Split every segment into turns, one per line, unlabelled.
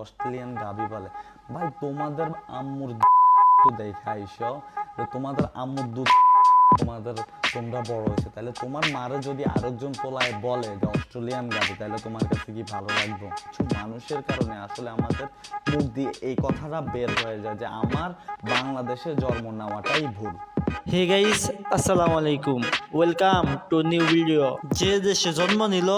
Australian গাবি বলে ভাই তোমাদের আম্মুর দেখে আইসো যে তোমাদের আম্মুর দুধ তোমরা বড় হয়েছে, তাহলে তোমার মারে যদি আরেকজন পোলায় বলে যে অস্ট্রেলিয়ান গাবি, তাহলে তোমার কাছে কি ভালো লাগবে? কিছু মানুষের কারণে আসলে আমাদের মুখ দিয়ে এই কথাটা বের হয়ে যায় যে আমার বাংলাদেশে জন্ম নেওয়াটাই ভুল।
হে গাইস, আসসালামু আলাইকুম, ওয়েলকাম টু নিউ ভিডিও। যে দেশে জন্ম নিল,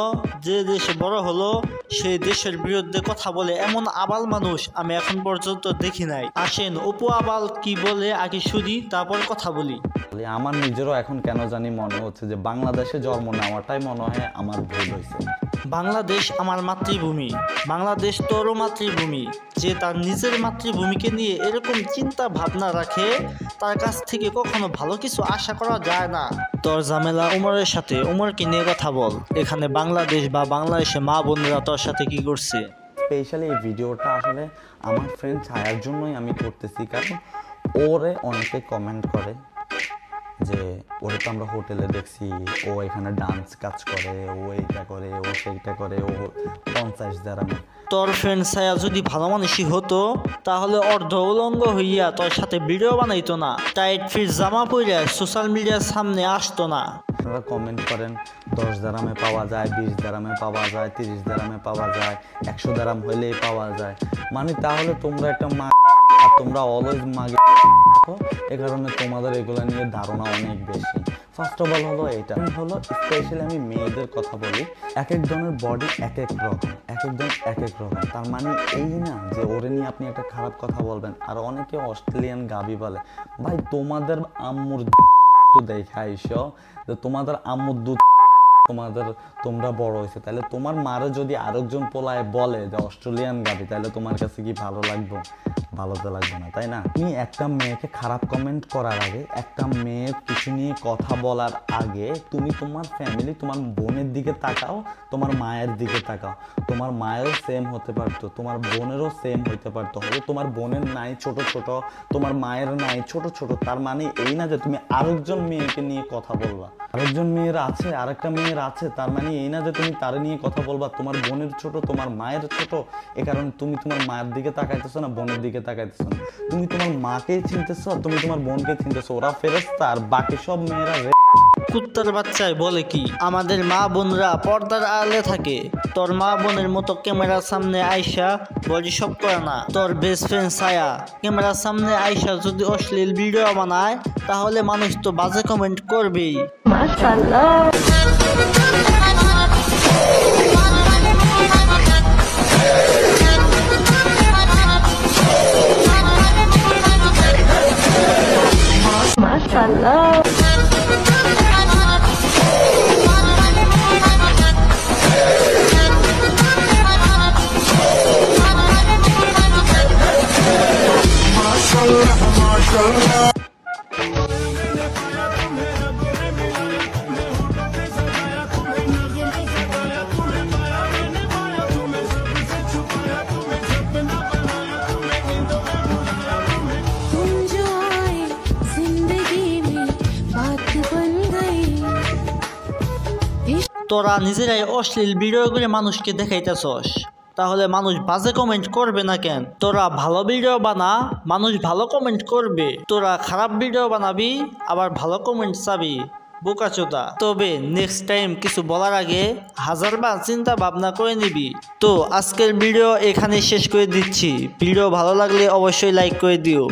যে দেশে বড় হলো, সেই দেশের বিরুদ্ধে কথা বলে এমন আবাল মানুষ আমি এখন পর্যন্ত দেখি নাই। আসেন অপু আবাল কি বলে আগে শুনি, তারপর কথা বলি।
আমার নিজেরও এখন কেন জানি মনে হচ্ছে যে বাংলাদেশে জন্ম নেওয়াটাই মনে হয় আমার ভুল হয়েছে।
বাংলাদেশ আমার মাতৃভূমি, বাংলাদেশ তোরও মাতৃভূমি। যে তার নিজের মাতৃভূমিকে নিয়ে এরকম চিন্তা ভাবনা রাখে, তার কাছ থেকে কখনো ভালো কিছু আশা করা যায় না। তোর ঝামেলা উমরের সাথে, উমরকে নিয়ে কথা বল। এখানে বাংলাদেশ বা বাংলাদেশে মা বোনেরা তোর সাথে কি করছে?
স্পেশালি এই ভিডিওটা আসলে আমার ফ্রেন্ড ছায়ার জন্যই আমি করতেছি, কারণ ওরে অনেকে কমেন্ট করে যে ওরে তো আমরা হোটেলে দেখছি, ও এখানে ডান্স কাজ করে, ও এইটা করে, ও সেইটা করে, ও 50 দ্বারামে।
তোর ফ্রেন্ড ছায়া যদি ভালো মানুষই হতো, তাহলে অর্ধ উলঙ্গ হইয়া তোর সাথে ভিডিও বানাইতো না, টাইট ফিট জামা পরে সোশ্যাল মিডিয়ার সামনে আসতো না।
আপনারা কমেন্ট করেন 10 দ্বারামে পাওয়া যায়, 20 দ্বারামে পাওয়া যায়, 30 দ্বারামে পাওয়া যায়, 100 দ্বারাম হইলেই পাওয়া যায়। মানে তাহলে তোমরা একটা আর তোমরা অলওয়েজ মাগে, এ কারণে তোমাদের এগুলো নিয়ে ধারণা অনেক বেশি। ফার্স্ট অফ অল হলো এটা হলো স্পেশালি আমি মেয়েদের কথা বলি, এক একজনের বডি এক এক রকম, এক একজন এক এক রকম। তার মানে এই না যে ওরে নিয়ে আপনি একটা খারাপ কথা বলবেন। আর অনেকে অস্ট্রেলিয়ান গাবি বলে ভাই তোমাদের আম্মুর দেখে আইসো যে তোমাদের আম্মুর দুধ তোমরা বড় হয়েছে, তাহলে তোমার মারে যদি আরেকজন পোলায় বলে যে অস্ট্রেলিয়ান গাবি, তাহলে তোমার কাছে কি ভালো লাগবে? ভালো তো লাগবে না, তাই না? তুমি একটা মেয়েকে খারাপ কমেন্ট করার আগে, একটা মেয়ের কিছু নিয়ে কথা বলার আগে তুমি তোমার ফ্যামিলি, তোমার বোনের দিকে তাকাও, তোমার মায়ের দিকে তাকাও। তোমার মায়েরও সেম হতে পারতো, তোমার বোনেরও সেম হতে পারতো। হয়তো তোমার বোনের নাই ছোট ছোট, তোমার মায়ের নাই ছোট ছোট। তার মানে এই না যে তুমি আরেকজন মেয়েকে নিয়ে কথা বলবা, আরেকজন মেয়ের আছে, আরেকটা মেয়ের আছে, তার মানে এই না যে তুমি তার নিয়ে কথা বলবা। তোমার বোনের ছোট, তোমার মায়ের ছোট, এ কারণে তুমি তোমার মায়ের দিকে তাকাইতেছো না, বোনের দিকে তাকাইতেছো না। তুমি তোমার মাকে চিনতেছো, তুমি তোমার বোনকে চিনতেছো। ওরা ফেরেশতা আর বাকি সব মেয়েরা
কুত্তার বাচ্চায় বলে কি আমাদের মা বোনরা পর্দার আড়ালে থাকে। তোর মা বোনের মতো ক্যামেরার সামনে আইসা বডি শপ করে না। তোর বেস্ট ফ্রেন্ড ছায়া ক্যামেরার সামনে আইসা যদি অশ্লীল ভিডিও বানায়, তাহলে মানুষ তো বাজে কমেন্ট করবেই। মাশাআল্লাহ। তোরা নিজেরাই অশ্লীল ভিডিও করে মানুষকে দেখাইতেছস, তাহলে মানুষ বাজে কমেন্ট করবে না কেন? তোরা ভালো ভিডিও বানা, মানুষ ভালো কমেন্ট করবে। তোরা খারাপ ভিডিও বানাবি, আবার ভালো কমেন্ট চাবি, বোকাচোদা। তবে নেক্সট টাইম কিছু বলার আগে হাজারবার চিন্তা ভাবনা করে নিবি। তো আজকের ভিডিও এখানে শেষ করে দিচ্ছি। ভিডিও ভালো লাগলে অবশ্যই লাইক করে দিও।